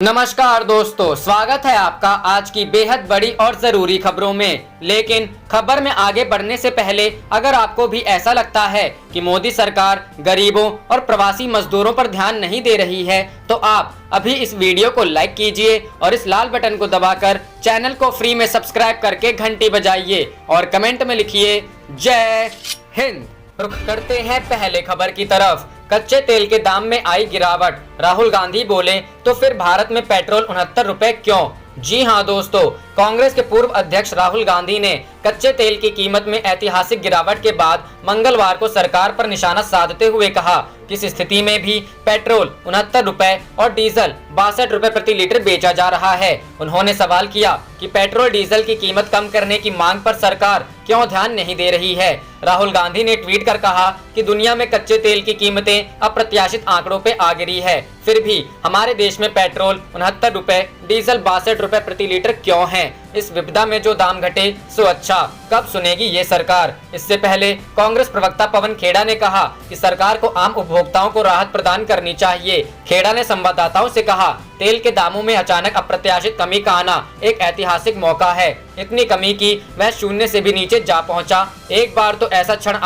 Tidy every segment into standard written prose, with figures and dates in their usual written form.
नमस्कार दोस्तों, स्वागत है आपका आज की बेहद बड़ी और जरूरी खबरों में। लेकिन खबर में आगे बढ़ने से पहले अगर आपको भी ऐसा लगता है कि मोदी सरकार गरीबों और प्रवासी मजदूरों पर ध्यान नहीं दे रही है, तो आप अभी इस वीडियो को लाइक कीजिए और इस लाल बटन को दबाकर चैनल को फ्री में सब्सक्राइब करके घंटी बजाइए और कमेंट में लिखिए जय हिंद। रुख करते हैं पहले खबर की तरफ। कच्चे तेल के दाम में आई गिरावट, राहुल गांधी बोले तो फिर भारत में पेट्रोल 69 रुपए क्यों? जी हां दोस्तों, कांग्रेस के पूर्व अध्यक्ष राहुल गांधी ने कच्चे तेल की कीमत में ऐतिहासिक गिरावट के बाद मंगलवार को सरकार पर निशाना साधते हुए कहा कि इस स्थिति में भी पेट्रोल 69 रुपए और डीजल 62 रुपए प्रति लीटर बेचा जा रहा है। उन्होंने सवाल किया कि पेट्रोल डीजल की कीमत कम करने की मांग पर सरकार क्यों ध्यान नहीं दे रही है। राहुल गांधी ने ट्वीट कर कहा कि दुनिया में कच्चे तेल की कीमतें अप्रत्याशित आंकड़ों पे आ गिरी है, फिर भी हमारे देश में पेट्रोल 69 रुपए, डीजल 62 रुपए प्रति लीटर क्यों है? इस विपदा में जो दाम घटे सो अच्छा, कब सुनेगी ये सरकार? इससे पहले कांग्रेस प्रवक्ता पवन खेड़ा ने कहा कि सरकार को आम उपभोक्ताओं को राहत प्रदान करनी चाहिए। खेड़ा ने संवाददाताओं से कहा, तेल के दामों में अचानक अप्रत्याशित कमी का आना एक ऐतिहासिक मौका है। इतनी कमी की वह शून्य से भी नीचे जा पहुंचा। एक बार तो ऐसा क्षण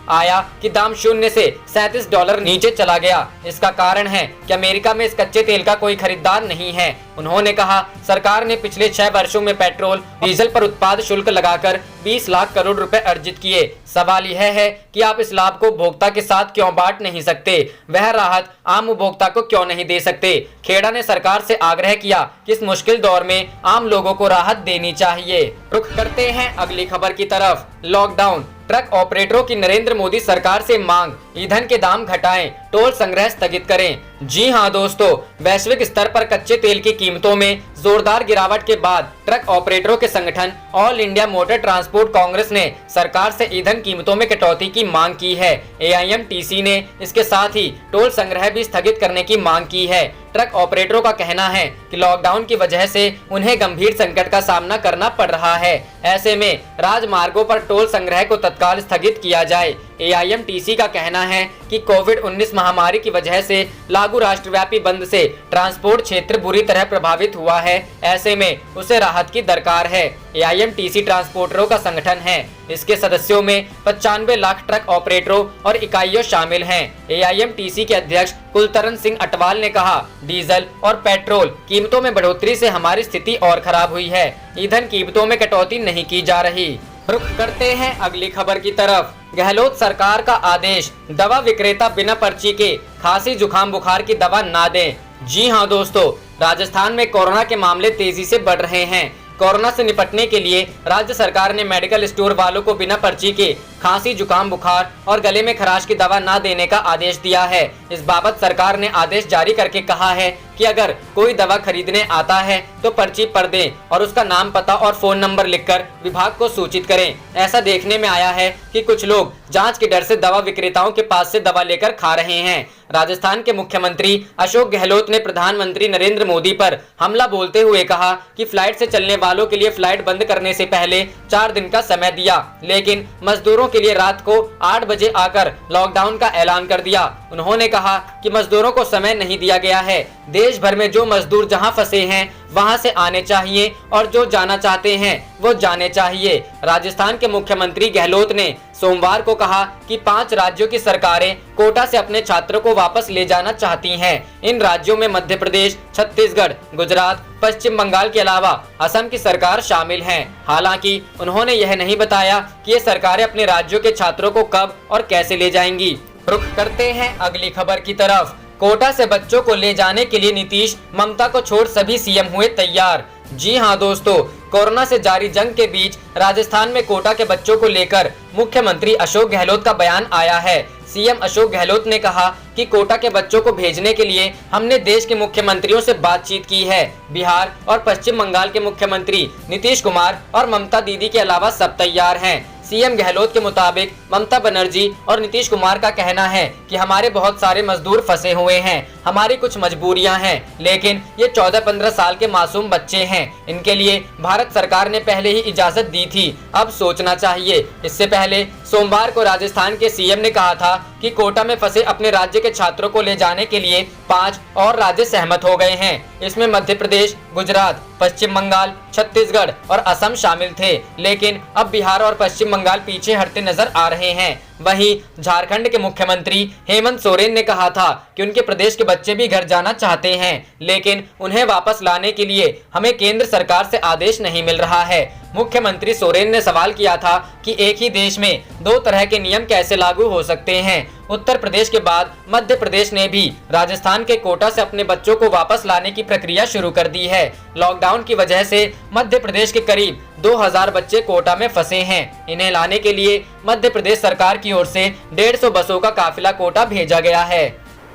आया कि दाम शून्य से $37 नीचे चला गया। इसका कारण है कि अमेरिका में इस कच्चे तेल का कोई खरीदार नहीं है। उन्होंने कहा, सरकार ने पिछले 6 वर्षों में पेट्रोल डीजल पर उत्पाद शुल्क लगाकर 20 लाख करोड़ रुपए अर्जित किए। सवाल यह है कि आप इस लाभ को उपभोक्ता के साथ क्यों बांट नहीं सकते? वह राहत आम उपभोक्ता को क्यों नहीं दे सकते? खेड़ा ने सरकार से आग्रह किया कि इस मुश्किल दौर में आम लोगों को राहत देनी चाहिए। रुख करते हैं अगली खबर की तरफ। लॉकडाउन, ट्रक ऑपरेटरों की नरेंद्र मोदी सरकार से मांग, ईंधन के दाम घटाएं, टोल संग्रह स्थगित करें। जी हां दोस्तों, वैश्विक स्तर पर कच्चे तेल की कीमतों में जोरदार गिरावट के बाद ट्रक ऑपरेटरों के संगठन all India motor transport Congress ने सरकार से ईंधन कीमतों में कटौती की मांग की है। AIMTC ने इसके साथ ही टोल संग्रह भी स्थगित करने की मांग की है। ट्रक ऑपरेटरों का कहना है कि लॉकडाउन की वजह से उन्हें गंभीर संकट का सामना करना पड़ रहा है। ऐसे में राजमार्गों पर टोल संग्रह को तत्काल स्थगित किया जाए। AIMTC का कहना है कि कोविड-19 महामारी की वजह से लागू राष्ट्रव्यापी बंद से ट्रांसपोर्ट क्षेत्र बुरी तरह प्रभावित हुआ है। ऐसे में उसे राहत की दरकार है। AIMTC ट्रांसपोर्टरों का संगठन है। इसके सदस्यों में 95 लाख ट्रक ऑपरेटरों और इकाइयों शामिल हैं। AIMTC के अध्यक्ष कुलतरन सिंह अटवाल ने कहा, डीजल और पेट्रोल कीमतों में बढ़ोतरी से हमारी स्थिति और खराब हुई है। ईंधन कीमतों में कटौती नहीं की जा रही। रुख करते हैं अगली खबर की तरफ। गहलोत सरकार का आदेश, दवा विक्रेता बिना पर्ची के खांसी जुकाम बुखार की दवा ना दें। जी हां दोस्तों, राजस्थान में कोरोना के मामले तेजी से बढ़ रहे हैं। कोरोना से निपटने के लिए राज्य सरकार ने मेडिकल स्टोर वालों को बिना पर्ची के खांसी जुकाम बुखार और गले में खराश की दवा ना देने का आदेश दिया है। इस बाबत सरकार ने आदेश जारी करके कहा है कि अगर कोई दवा खरीदने आता है तो पर्ची पर दें और उसका नाम, पता और फोन नंबर लिखकर विभाग को सूचित करें। ऐसा देखने में आया है कि कुछ लोग जांच के डर से दवा विक्रेताओं के पास से दवा लेकर खा रहे हैं। राजस्थान के मुख्यमंत्री अशोक गहलोत ने प्रधानमंत्री नरेंद्र मोदी पर हमला बोलते हुए कहा कि फ्लाइट से चलने वालों के लिए फ्लाइट बंद करने से पहले 4 दिन का समय दिया, लेकिन मजदूरों के लिए रात को 8 बजे आकर लॉकडाउन का ऐलान कर दिया। उन्होंने कहा कि मजदूरों को समय नहीं दिया गया है। देश भर में जो मजदूर जहां फंसे हैं वहां से आने चाहिए और जो जाना चाहते हैं वो जाने चाहिए। राजस्थान के मुख्यमंत्री गहलोत ने सोमवार को कहा कि 5 राज्यों की सरकारें कोटा से अपने छात्रों को वापस ले जाना चाहती हैं। इन राज्यों में मध्य प्रदेश, छत्तीसगढ़, गुजरात, पश्चिम बंगाल के अलावा असम की सरकार शामिल हैं। हालांकि उन्होंने यह नहीं बताया कि ये सरकारें अपने राज्यों के छात्रों को कब और कैसे ले जाएंगी। रुख करते हैं अगली खबर की तरफ। कोटा से बच्चों को ले जाने के लिए नीतीश, ममता को छोड़ सभी सीएम हुए तैयार। जी हां दोस्तों, कोरोना से जारी जंग के बीच राजस्थान में कोटा के बच्चों को लेकर मुख्यमंत्री अशोक गहलोत का बयान आया है। सीएम अशोक गहलोत ने कहा कि कोटा के बच्चों को भेजने के लिए हमने देश के मुख्यमंत्रियों से बातचीत की है। बिहार और पश्चिम बंगाल के मुख्यमंत्री नीतीश कुमार और ममता दीदी के अलावा सब तैयार हैं। सीएम गहलोत के मुताबिक ममता बनर्जी और नीतीश कुमार का कहना है कि हमारे बहुत सारे मजदूर फंसे हुए हैं हमारी कुछ मजबूरियां हैं, लेकिन ये 14-15 साल के मासूम बच्चे हैं, इनके लिए भारत सरकार ने पहले ही इजाजत दी थी, अब सोचना चाहिए। इससे पहले सोमवार को राजस्थान के सीएम ने कहा था कि कोटा में फंसे अपने राज्य के छात्रों को ले जाने के लिए 5 और राज्य सहमत हो गए हैं। इसमें मध्य प्रदेश, गुजरात, पश्चिम बंगाल, छत्तीसगढ़ और असम शामिल थे, लेकिन अब बिहार और पश्चिम बंगाल पीछे हटते नजर आ रहे हैं। वहीं झारखंड के मुख्यमंत्री हेमंत सोरेन ने कहा था कि उनके प्रदेश के बच्चे भी घर जाना चाहते हैं, लेकिन उन्हें वापस लाने के लिए हमें केंद्र सरकार से आदेश नहीं मिल रहा है। मुख्यमंत्री सोरेन ने सवाल किया था कि एक ही देश में 2 तरह के नियम कैसे लागू हो सकते हैं। उत्तर प्रदेश के बाद मध्य प्रदेश ने भी राजस्थान के कोटा से अपने बच्चों को वापस लाने की प्रक्रिया शुरू कर दी है। लॉकडाउन की वजह से मध्य प्रदेश के करीब 2000 बच्चे कोटा में फंसे हैं। इन्हें लाने के लिए मध्य प्रदेश सरकार की ओर से 150 बसों का काफिला कोटा भेजा गया है।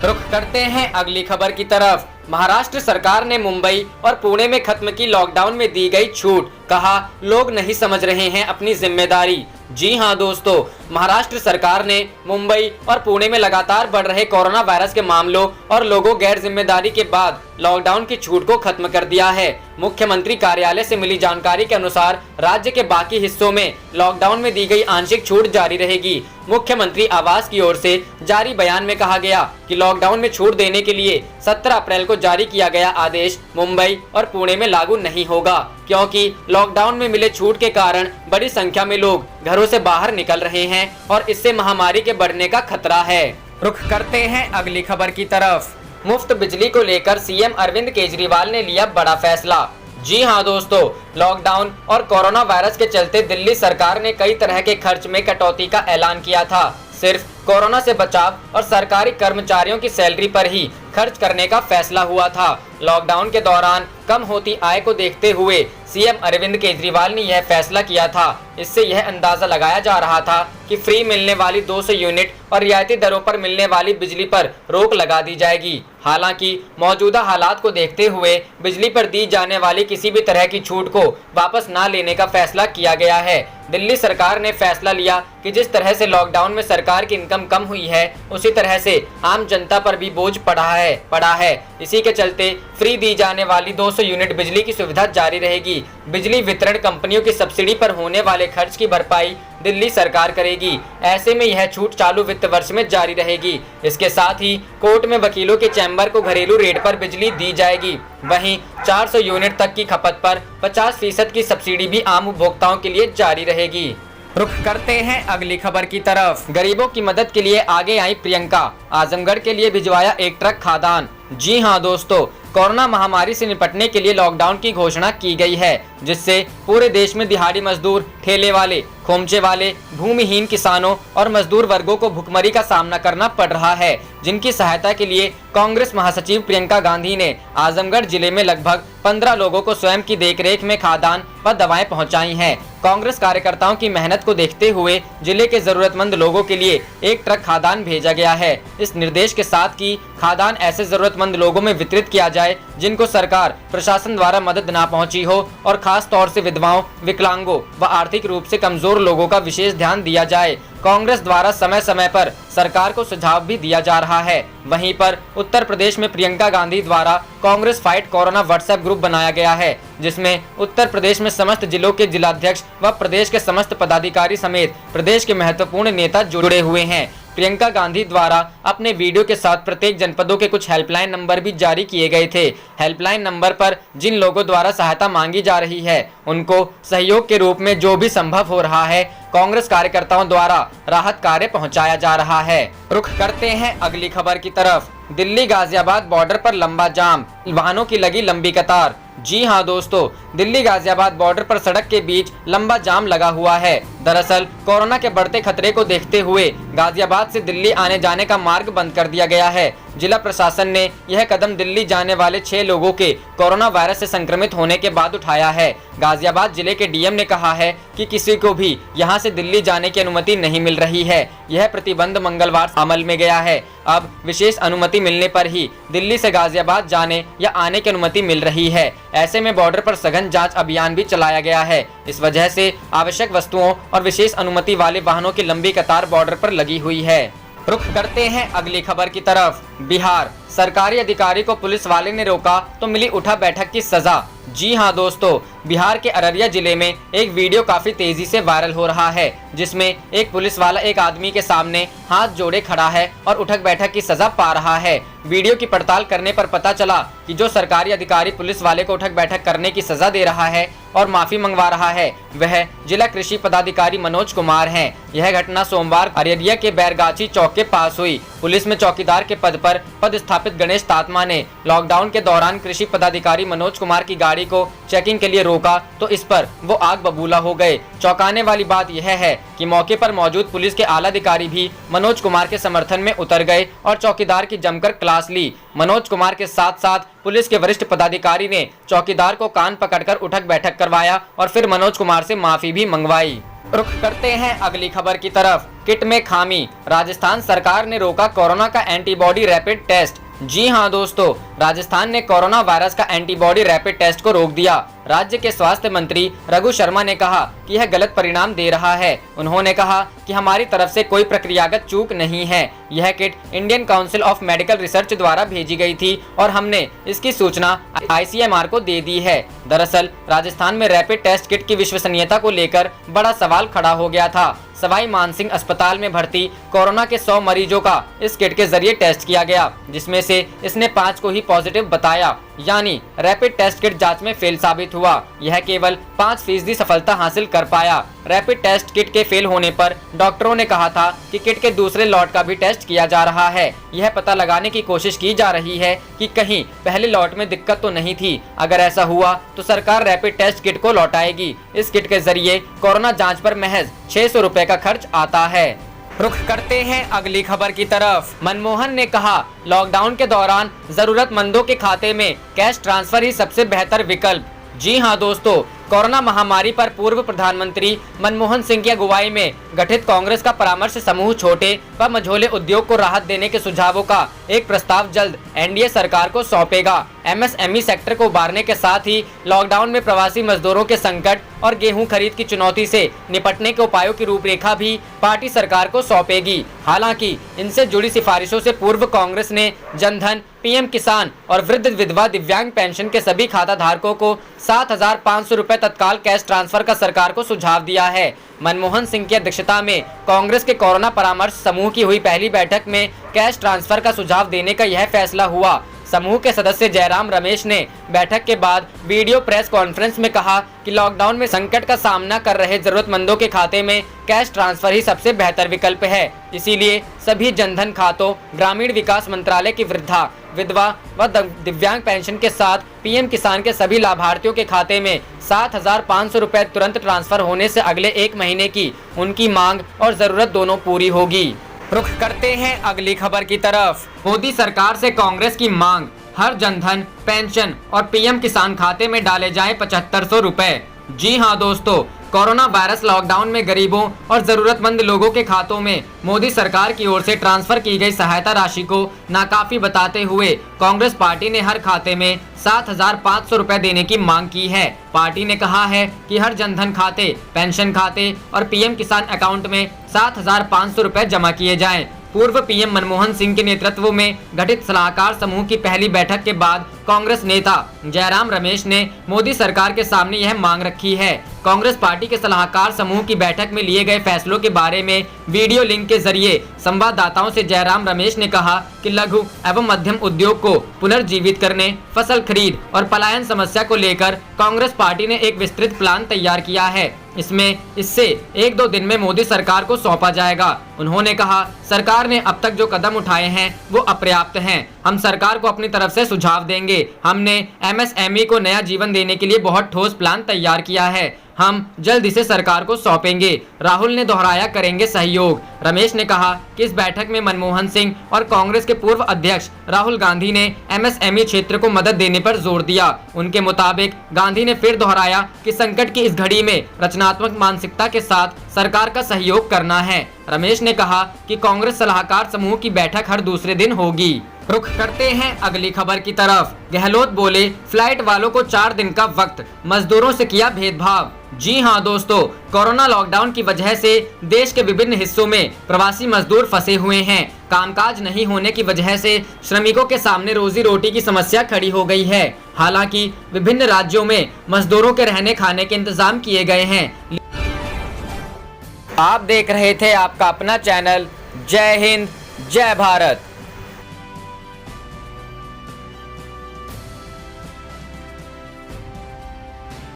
रुख करते हैं अगली खबर की तरफ। महाराष्ट्र सरकार ने मुंबई और पुणे में खत्म की लॉकडाउन में दी गई छूट, कहा लोग नहीं समझ रहे हैं अपनी जिम्मेदारी। जी हां दोस्तों, महाराष्ट्र सरकार ने मुंबई और पुणे में लगातार बढ़ रहे कोरोना वायरस के मामलों और लोगों गैर जिम्मेदारी के बाद लॉकडाउन की छूट को खत्म कर दिया है। मुख्यमंत्री कार्यालय से मिली जानकारी के अनुसार राज्य के बाकी हिस्सों में लॉकडाउन में दी गई आंशिक छूट जारी रहेगी। मुख्यमंत्री आवास की ओर से जारी बयान में कहा गया कि लॉकडाउन में छूट देने के लिए 17 अप्रैल को जारी किया गया आदेश मुंबई और पुणे में लागू नहीं होगा, क्योंकि लॉकडाउन में मिले छूट के कारण बड़ी संख्या में लोग घरों से बाहर निकल रहे हैं और इससे महामारी के बढ़ने का खतरा है। रुख करते हैं अगली खबर की तरफ। मुफ्त बिजली को लेकर सीएम अरविंद केजरीवाल ने लिया बड़ा फैसला। जी हां दोस्तों, लॉकडाउन और कोरोना वायरस के चलते दिल्ली सरकार ने कई तरह के खर्च में कटौती का ऐलान किया था। सिर्फ कोरोना से बचाव और सरकारी कर्मचारियों की सैलरी पर ही खर्च करने का फैसला हुआ था। लॉकडाउन के दौरान कम होती आय को देखते हुए सीएम अरविंद केजरीवाल ने यह फैसला किया था। इससे यह अंदाजा लगाया जा रहा था कि फ्री मिलने वाली 200 यूनिट और रियायती दरों पर मिलने वाली बिजली पर रोक लगा दी जाएगी। हालांकि मौजूदा हालात को देखते हुए बिजली पर दी जाने वाली किसी भी तरह की छूट को वापस न लेने का फैसला किया गया है। दिल्ली सरकार ने फैसला लिया कि जिस तरह से लॉकडाउन में सरकार की इनकम कम हुई है, उसी तरह से आम जनता पर भी बोझ पड़ा है। इसी के चलते फ्री दी जाने वाली 200 यूनिट बिजली की सुविधा जारी रहेगी। बिजली वितरण कंपनियों की सब्सिडी पर होने वाले खर्च की भरपाई दिल्ली सरकार करेगी। ऐसे में यह छूट चालू वित्त वर्ष में जारी रहेगी। इसके साथ ही कोर्ट में वकीलों के चैम्बर को घरेलू रेट पर बिजली दी जाएगी। वहीं 400 यूनिट तक की खपत पर 50% की सब्सिडी भी आम उपभोक्ताओं के लिए जारी रहेगी। रुख करते हैं अगली खबर की तरफ। गरीबों की मदद के लिए आगे आई प्रियंका, आजमगढ़ के लिए भिजवाया 1 ट्रक खाद्यान्न। जी हां दोस्तों, कोरोना महामारी से निपटने के लिए लॉकडाउन की घोषणा की गई है, जिससे पूरे देश में दिहाड़ी मजदूर, ठेले वाले, खोमचे वाले, भूमिहीन किसानों और मजदूर वर्गों को भुखमरी का सामना करना पड़ रहा है। जिनकी सहायता के लिए कांग्रेस महासचिव प्रियंका गांधी ने आजमगढ़ जिले में लगभग 15 लोगों को स्वयं की देखरेख में खाद्यान्न व दवाएं पहुंचाई हैं। कांग्रेस कार्यकर्ताओं की मेहनत को देखते हुए जिले के जरूरतमंद लोगों के लिए 1 ट्रक खाद्यान्न भेजा गया है। इस निर्देश के साथ कि खाद्यान्न ऐसे जरूरतमंद लोगों में वितरित किया जाए जिनको सरकार प्रशासन द्वारा मदद ना पहुंची हो, और खास तौर से विधवाओं, विकलांगों व आर्थिक रूप से कमजोर लोगों का विशेष ध्यान दिया जाए। कांग्रेस द्वारा समय समय पर सरकार को सुझाव भी दिया जा रहा है। वहीं पर उत्तर प्रदेश में प्रियंका गांधी द्वारा Congress fight corona WhatsApp group बनाया गया है, जिसमें उत्तर प्रदेश में समस्त जिलों के जिलाध्यक्ष व प्रदेश के समस्त पदाधिकारी समेत प्रदेश के महत्वपूर्ण नेता जुड़े हुए हैं। प्रियंका गांधी द्वारा अपने वीडियो के साथ प्रत्येक जनपदों के कुछ हेल्पलाइन नंबर भी जारी किए गए थे। हेल्पलाइन नंबर पर जिन लोगों द्वारा सहायता मांगी जा रही है, उनको सहयोग के रूप में जो भी संभव हो रहा है, कांग्रेस कार्यकर्ताओं द्वारा राहत कार्य पहुंचाया जा रहा है। रुख करते हैं अगली खबर की तरफ। दिल्ली गाजियाबाद बॉर्डर पर लंबा जाम, वाहनों की लगी लंबी कतार। जी हां दोस्तों, दिल्ली गाजियाबाद बॉर्डर पर सड़क के बीच लंबा जाम लगा हुआ है। दरअसल कोरोना के बढ़ते खतरे को देखते हुए गाजियाबाद से दिल्ली आने जाने का मार्ग बंद कर दिया गया है। जिला प्रशासन ने यह कदम दिल्ली जाने वाले 6 लोगों के कोरोना वायरस से संक्रमित होने के बाद उठाया है। गाजियाबाद जिले के डीएम ने कहा है कि किसी को भी यहां से दिल्ली जाने की अनुमति नहीं मिल रही है। यह प्रतिबंध मंगलवार अमल में गया है। अब विशेष अनुमति मिलने पर ही दिल्ली से गाजियाबाद जाने या आने की अनुमति मिल रही है। ऐसे में बॉर्डर पर सघन जांच अभियान भी चलाया गया है। इस वजह से आवश्यक वस्तुओं और विशेष अनुमति वाले वाहनों की लंबी कतार बॉर्डर पर लगी हुई है। रुख करते हैं अगली खबर की तरफ। बिहार सरकारी अधिकारी को पुलिस वाले ने रोका तो मिली उठा बैठक की सजा। जी हां दोस्तों, बिहार के अररिया जिले में एक वीडियो काफी तेजी से वायरल हो रहा है, जिसमें एक पुलिस वाला एक आदमी के सामने हाथ जोड़े खड़ा है और उठक बैठक की सजा पा रहा है। वीडियो की पड़ताल करने पर पता चला कि जो सरकारी अधिकारी पुलिस वाले को उठक बैठक करने की सजा दे रहा है और माफी मंगवा रहा है, वह जिला कृषि पदाधिकारी मनोज कुमार हैं। यह घटना सोमवार अररिया के बैरगाछी चौक के पास हुई। पुलिस में चौकीदार के पद पर पदस्थापित गणेश तातमा ने लॉकडाउन के दौरान कृषि पदाधिकारी मनोज कुमार की गाड़ी को चेकिंग के लिए रोका तो इस पर वो आग बबूला हो गए। चौंकाने वाली बात यह है कि मौके पर मौजूद पुलिस के आला अधिकारी भी मनोज कुमार के समर्थन में उतर गए और चौकीदार की जमकर क्लास ली। मनोज कुमार के साथ साथ पुलिस के वरिष्ठ पदाधिकारी ने चौकीदार को कान पकड़कर उठक बैठक करवाया और फिर मनोज कुमार से माफी भी मंगवाई। रुख करते हैं अगली खबर की तरफ। किट में खामी, राजस्थान सरकार ने रोका कोरोना का एंटीबॉडी रैपिड टेस्ट। जी हां दोस्तों, राजस्थान ने कोरोना वायरस का एंटीबॉडी रैपिड टेस्ट को रोक दिया। राज्य के स्वास्थ्य मंत्री रघु शर्मा ने कहा कि यह गलत परिणाम दे रहा है। उन्होंने कहा कि हमारी तरफ से कोई प्रक्रियागत चूक नहीं है। यह kit Indian council of medical research द्वारा भेजी गई थी और हमने इसकी सूचना ICMR को दे दी है। दरअसल राजस्थान में रैपिड टेस्ट किट की विश्वसनीयता को लेकर बड़ा सवाल खड़ा हो गया था। सवाई मानसिंह अस्पताल में भर्ती कोरोना के 100 मरीजों का इस किट के जरिए टेस्ट किया गया, जिसमें से इसने 5 को ही पॉजिटिव बताया, यानी रैपिड टेस्ट किट जांच में फेल साबित हुआ। यह केवल 5% सफलता हासिल कर पाया। रैपिड टेस्ट किट के फेल होने पर डॉक्टरों ने कहा था कि किट के दूसरे लॉट का भी टेस्ट किया जा रहा है। यह पता लगाने की कोशिश की जा रही है कि कहीं पहले लॉट में दिक्कत तो नहीं थी। अगर ऐसा हुआ तो सरकार रैपिड टेस्ट किट को लौटाएगी। इस किट के जरिए कोरोना जांच पर महज 600 रुपए का खर्च आता है। रुख करते हैं अगली खबर की तरफ। मनमोहन ने कहा लॉकडाउन के दौरान जरूरतमंदों के खाते में कैश ट्रांसफर ही सबसे बेहतर विकल्प। जी हां दोस्तों, कोरोना महामारी पर पूर्व प्रधानमंत्री मनमोहन सिंह की अगुवाई में गठित कांग्रेस का परामर्श समूह छोटे व मझोले उद्योग को राहत देने के सुझावों का एक प्रस्ताव जल्द NDA सरकार को सौंपेगा। MSME सेक्टर को उबारने के साथ ही लॉकडाउन में प्रवासी मजदूरों के संकट और गेहूं खरीद की चुनौती से निपटने के उपायों की रूपरेखा भी पार्टी सरकार को सौंपेगी। हालांकि इनसे जुड़ी सिफारिशों से पूर्व कांग्रेस ने जनधन, PM किसान और वृद्ध विधवा दिव्यांग पेंशन के सभी खाता धारकों को 7,500 रुपए तत्काल कैश ट्रांसफर का सरकार को सुझाव दिया है। मनमोहन सिंह की अध्यक्षता में कांग्रेस के कोरोना परामर्श समूह की हुई पहली बैठक में कैश ट्रांसफर का सुझाव देने का यह फैसला हुआ। समूह के सदस्य जयराम रमेश ने बैठक के बाद वीडियो प्रेस कॉन्फ्रेंस में कहा कि लॉकडाउन में संकट का सामना कर रहे जरूरतमंदों के खाते में कैश ट्रांसफर ही सबसे बेहतर विकल्प है। इसीलिए सभी जनधन खातों, ग्रामीण विकास मंत्रालय की वृद्धा, विधवा व दिव्यांग पेंशन के साथ PM किसान के सभी लाभार्थियों के खाते में 7,500 रुपए तुरंत ट्रांसफर होने से अगले 1 महीने की उनकी मांग और जरूरत दोनों पूरी होगी। रुख करते हैं अगली खबर की तरफ। मोदी सरकार से कांग्रेस की मांग, हर जनधन, पेंशन और PM किसान खाते में डाले जाएं 7,500 रुपए। जी हां दोस्तों, कोरोना वायरस लॉकडाउन में गरीबों और जरूरतमंद लोगों के खातों में मोदी सरकार की ओर से ट्रांसफर की गई सहायता राशि को नाकाफी बताते हुए कांग्रेस पार्टी ने हर खाते में 7,500 रुपए देने की मांग की है। पार्टी ने कहा है कि हर जनधन खाते, पेंशन खाते और PM किसान अकाउंट में 7,500 रुपए जमा किए जाएं। पूर्व PM मनमोहन सिंह के नेतृत्व में गठित सलाहकार समूह की पहली बैठक के बाद कांग्रेस नेता जयराम रमेश ने मोदी सरकार के सामने यह मांग रखी है। कांग्रेस पार्टी के सलाहकार समूह की बैठक में लिए गए फैसलों के बारे में वीडियो लिंक के जरिए संवाददाताओं से जयराम रमेश ने कहा कि लघु एवं मध्यम उद्योग को पुनर्जीवित करने, फसल खरीद और पलायन समस्या को लेकर कांग्रेस पार्टी ने एक विस्तृत प्लान तैयार किया है। इससे 1-2 दिन में मोदी सरकार को सौंपा जाएगा। उन्होंने कहा सरकार ने अब तक जो कदम उठाए हैं वो अपर्याप्त हैं। हम सरकार को अपनी तरफ से सुझाव देंगे। हमने MSME को नया जीवन देने के लिए बहुत ठोस प्लान तैयार किया है। हम जल्द इसे सरकार को सौंपेंगे। राहुल ने दोहराया करेंगे सहयोग। रमेश ने कहा कि इस बैठक में मनमोहन सिंह और कांग्रेस के पूर्व अध्यक्ष राहुल गांधी ने MSME क्षेत्र को मदद देने पर जोर दिया। उनके मुताबिक गांधी ने फिर दोहराया कि संकट की इस घड़ी में रचनात्मक मानसिकता के साथ सरकार का सहयोग करना है। रमेश ने कहा कि कांग्रेस सलाहकार समूह की बैठक हर दूसरे दिन होगी। रुख करते हैं अगली खबर की तरफ। गहलोत बोले फ्लाइट वालों को 4 दिन का वक्त, मजदूरों से किया भेदभाव। जी हां दोस्तों, कोरोना लॉकडाउन की वजह से देश के विभिन्न हिस्सों में प्रवासी मजदूर फंसे हुए हैं। कामकाज नहीं होने की वजह से श्रमिकों के सामने रोजी रोटी की समस्या खड़ी हो गई है। हालांकि विभिन्न राज्यों में मजदूरों के रहने खाने के इंतजाम किए गए हैं। आप देख रहे थे आपका अपना चैनल जय हिंद जय भारत।